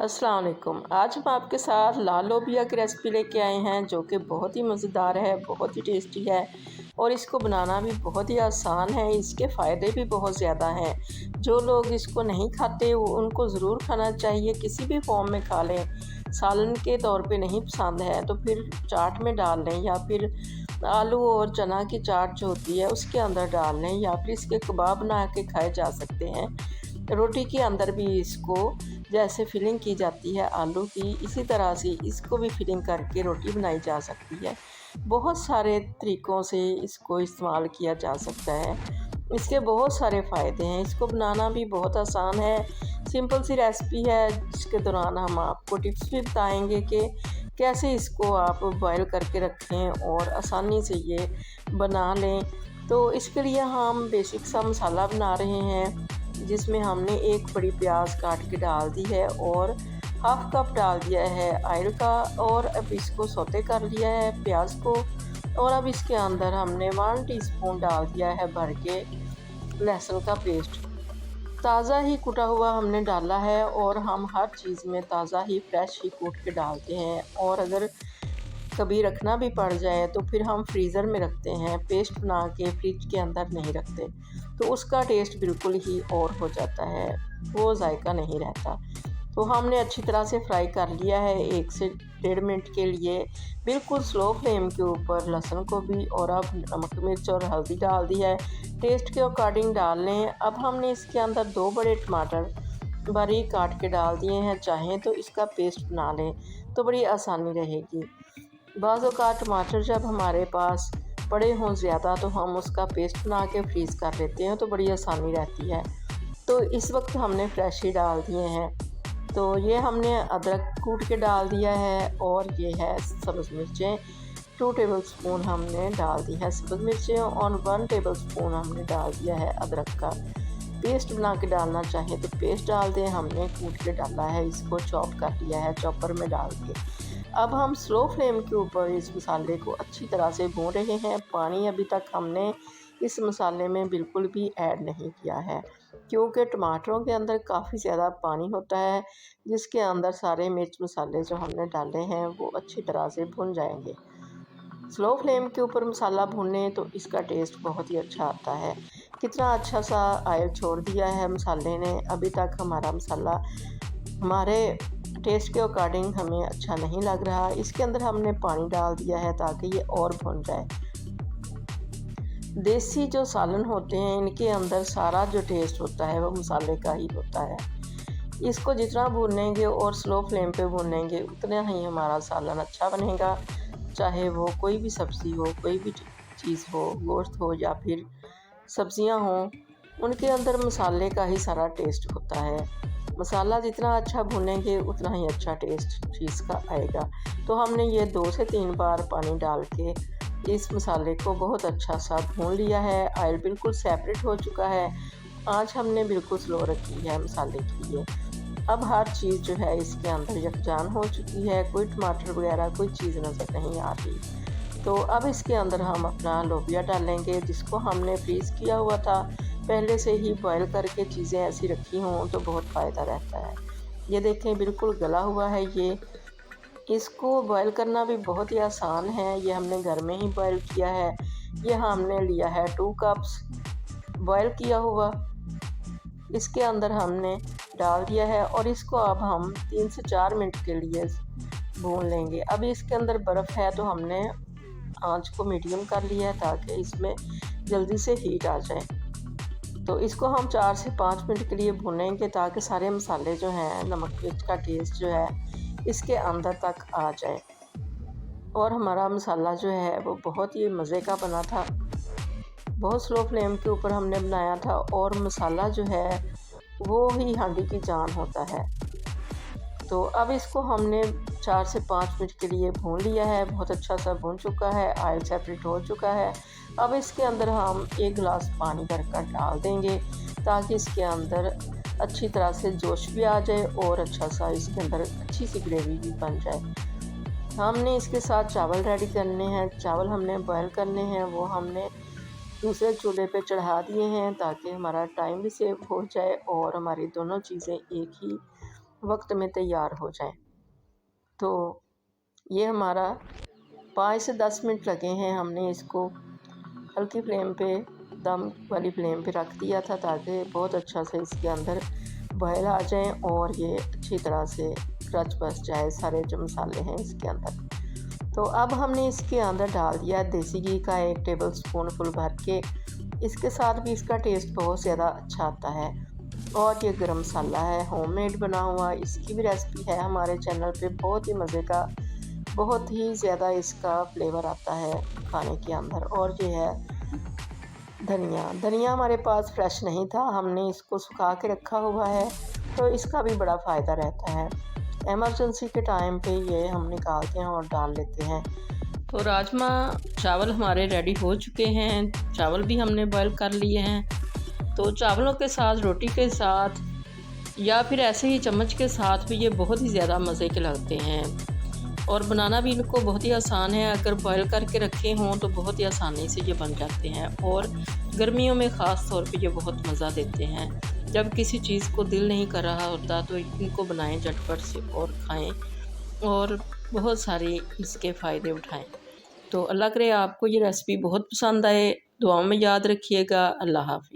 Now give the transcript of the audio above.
अस्सलाम वालेकुम। आज हम आपके साथ लाल लोबिया की रेसिपी लेके आए हैं जो कि बहुत ही मज़ेदार है, बहुत ही टेस्टी है और इसको बनाना भी बहुत ही आसान है। इसके फ़ायदे भी बहुत ज़्यादा हैं। जो लोग इसको नहीं खाते वो उनको ज़रूर खाना चाहिए, किसी भी फॉर्म में खा लें। सालन के तौर पे नहीं पसंद है तो फिर चाट में डाल लें या फिर आलू और चना की चाट जो होती है उसके अंदर डाल लें या फिर इसके कबाब बना के खाए जा सकते हैं। रोटी के अंदर भी इसको जैसे फिलिंग की जाती है आलू की, इसी तरह से इसको भी फिलिंग करके रोटी बनाई जा सकती है। बहुत सारे तरीक़ों से इसको इस्तेमाल किया जा सकता है। इसके बहुत सारे फ़ायदे हैं। इसको बनाना भी बहुत आसान है, सिंपल सी रेसिपी है जिसके दौरान हम आपको टिप्स भी बताएँगे कि कैसे इसको आप बॉयल करके रखें और आसानी से ये बना लें। तो इसके लिए हम बेसिक सा मसाला बना रहे हैं जिसमें हमने एक बड़ी प्याज काट के डाल दी है और हाफ़ कप डाल दिया है ऑयल का और अब इसको सौते कर लिया है प्याज को। और अब इसके अंदर हमने 1 टीस्पून डाल दिया है भर के लहसुन का पेस्ट। ताज़ा ही कुटा हुआ हमने डाला है और हम हर चीज़ में ताज़ा ही फ्रेश ही कूट के डालते हैं और अगर कभी रखना भी पड़ जाए तो फिर हम फ्रीज़र में रखते हैं, पेस्ट बना के फ्रिज के अंदर नहीं रखते, तो उसका टेस्ट बिल्कुल ही और हो जाता है, वो जायका नहीं रहता। तो हमने अच्छी तरह से फ्राई कर लिया है 1 से 1.5 मिनट के लिए, बिल्कुल स्लो फ्लेम के ऊपर लहसुन को भी। और अब नमक मिर्च और हल्दी डाल दी है, टेस्ट के अकॉर्डिंग डाल लें। अब हमने इसके अंदर 2 बड़े टमाटर बारीक काट के डाल दिए हैं, चाहें तो इसका पेस्ट बना लें तो बड़ी आसानी रहेगी। बाज़ औक़ात टमाटर जब हमारे पास पड़े हों ज़्यादा तो हम उसका पेस्ट बना के फ्रीज़ कर लेते हैं तो बड़ी आसानी रहती है। तो इस वक्त हमने फ्रेश ही डाल दिए हैं। तो ये हमने अदरक कूट के डाल दिया है और ये है सब्ज़ मिर्चें 2 टेबलस्पून हमने डाल दी है सब्ज़ मिर्चें और 1 टेबलस्पून हमने डाल दिया है अदरक का पेस्ट बना के डालना चाहें तो पेस्ट डाल दें, हमने कूट के डाला है, इसको चॉप कर लिया है चॉपर में डाल के। अब हम स्लो फ्लेम के ऊपर इस मसाले को अच्छी तरह से भून रहे हैं। पानी अभी तक हमने इस मसाले में बिल्कुल भी ऐड नहीं किया है क्योंकि टमाटरों के अंदर काफ़ी ज़्यादा पानी होता है जिसके अंदर सारे मिर्च मसाले जो हमने डाले हैं वो अच्छी तरह से भुन जाएंगे। स्लो फ्लेम के ऊपर मसाला भूनें तो इसका टेस्ट बहुत ही अच्छा आता है। कितना अच्छा सा ऑयल छोड़ दिया है मसाले ने। अभी तक हमारा मसाला हमारे टेस्ट के अकॉर्डिंग हमें अच्छा नहीं लग रहा। इसके अंदर हमने पानी डाल दिया है ताकि ये और भुन जाए। देसी जो सालन होते हैं इनके अंदर सारा जो टेस्ट होता है वो मसाले का ही होता है। इसको जितना भूनेंगे और स्लो फ्लेम पे भूनेंगे उतना ही हमारा सालन अच्छा बनेगा, चाहे वो कोई भी सब्ज़ी हो, कोई भी चीज़ हो, गोश्त हो या फिर सब्ज़ियां हों, उनके अंदर मसाले का ही सारा टेस्ट होता है। मसाला जितना अच्छा भूनेंगे उतना ही अच्छा टेस्ट चीज़ का आएगा। तो हमने ये 2 से 3 बार पानी डाल के इस मसाले को बहुत अच्छा सा भून लिया है। ऑयल बिल्कुल सेपरेट हो चुका है। आँच हमने बिल्कुल स्लो रखी है मसाले के लिए। अब हर चीज़ जो है इसके अंदर यकजान हो चुकी है, कोई टमाटर वगैरह कोई चीज़ नज़र नहीं आ रही। तो अब इसके अंदर हम अपना लोबिया डालेंगे जिसको हमने फ्रीज़ किया हुआ था। पहले से ही बॉयल करके चीज़ें ऐसी रखी हों तो बहुत फ़ायदा रहता है। ये देखें बिल्कुल गला हुआ है ये। इसको बॉयल करना भी बहुत ही आसान है, ये हमने घर में ही बॉयल किया है। ये हमने लिया है 2 कप्स बॉयल किया हुआ, इसके अंदर हमने डाल दिया है और इसको अब हम 3 से 4 मिनट के लिए भून लेंगे। अभी इसके अंदर बर्फ़ है तो हमने आँच को मीडियम कर लिया है ताकि इसमें जल्दी से हीट आ जाए। तो इसको हम 4 से 5 मिनट के लिए भूनेंगे ताकि सारे मसाले जो हैं, नमक मिर्च का टेस्ट जो है इसके अंदर तक आ जाए। और हमारा मसाला जो है वो बहुत ही मज़े का बना था। बहुत स्लो फ्लेम के ऊपर हमने बनाया था और मसाला जो है वो ही हांडी की जान होता है। तो अब इसको हमने 4 से 5 मिनट के लिए भून लिया है, बहुत अच्छा सा भून चुका है, ऑयल सेपरेट हो चुका है। अब इसके अंदर हम 1 गिलास पानी भरकर डाल देंगे ताकि इसके अंदर अच्छी तरह से जोश भी आ जाए और अच्छा सा इसके अंदर अच्छी सी ग्रेवी भी बन जाए। हमने इसके साथ चावल रेडी करने हैं, चावल हमने बॉयल करने हैं, वो हमने दूसरे चूल्हे पे चढ़ा दिए हैं ताकि हमारा टाइम भी सेव हो जाए और हमारी दोनों चीज़ें एक ही वक्त में तैयार हो जाएं। तो ये हमारा 5 से 10 मिनट लगे हैं। हमने इसको हल्की फ्लेम पे, दम वाली फ्लेम पे रख दिया था ताकि बहुत अच्छा से इसके अंदर बॉयल आ जाएं और ये अच्छी तरह से रच बस जाए सारे जो मसाले हैं इसके अंदर। तो अब हमने इसके अंदर डाल दिया देसी घी का 1 टेबलस्पून फुल भर के। इसके साथ भी इसका टेस्ट बहुत ज़्यादा अच्छा आता है। और ये गरम मसाला है होममेड बना हुआ, इसकी भी रेसिपी है हमारे चैनल पे, बहुत ही मज़े का, बहुत ही ज़्यादा इसका फ्लेवर आता है खाने के अंदर। और ये है धनिया हमारे पास फ्रेश नहीं था, हमने इसको सुखा के रखा हुआ है, तो इसका भी बड़ा फ़ायदा रहता है। इमरजेंसी के टाइम पे ये हम निकालते हैं और डाल लेते हैं। तो राजमा चावल हमारे रेडी हो चुके हैं। चावल भी हमने बॉयल कर लिए हैं। तो चावलों के साथ, रोटी के साथ या फिर ऐसे ही चम्मच के साथ भी ये बहुत ही ज़्यादा मज़े के लगते हैं। और बनाना भी इनको बहुत ही आसान है। अगर बॉयल करके रखे हों तो बहुत ही आसानी से ये बन जाते हैं। और गर्मियों में ख़ास तौर पे ये बहुत मज़ा देते हैं। जब किसी चीज़ को दिल नहीं कर रहा होता तो इनको बनाएं झटपट से और खाएं और बहुत सारे इसके फ़ायदे उठाएं। तो अल्लाह करे आपको ये रेसिपी बहुत पसंद आए। दुआओं में याद रखिएगा। अल्लाह हाफ़िज़।